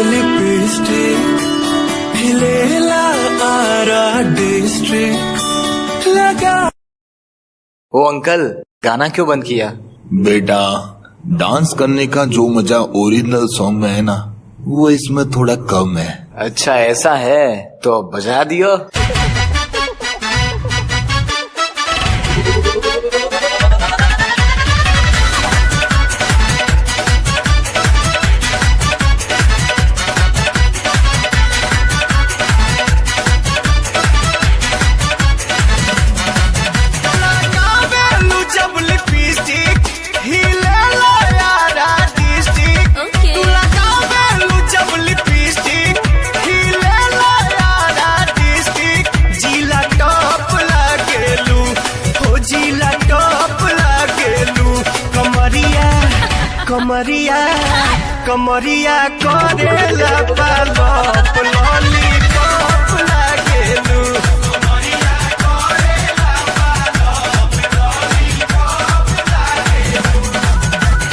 Lipstick हिलेला Ara district लगा। ओ uncle, गाना क्यों बंद किया? बेटा, डांस करने का जो मजा ओरिजिनल सॉन्ग में है ना, वो इसमें थोड़ा कम है। अच्छा ऐसा है, तो बजा दियो। कमरिया कमरिया करेला पालप लॉलीपॉप लागेलू।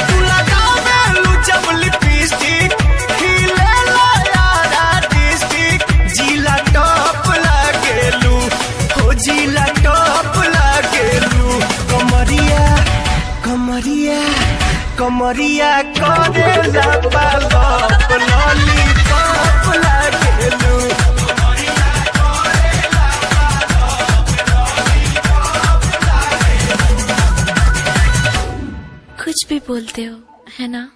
तू लगावेलू जब लिपस्टिक हिलेला यारा डिस्ट्रिक्ट। जिला टॉप लागेलू, हो जिला टॉप लागेलू। कमरिया कमरिया कमरिया करेला पालप लॉलीपॉप लागेलू। कुछ भी बोलते हो, है ना?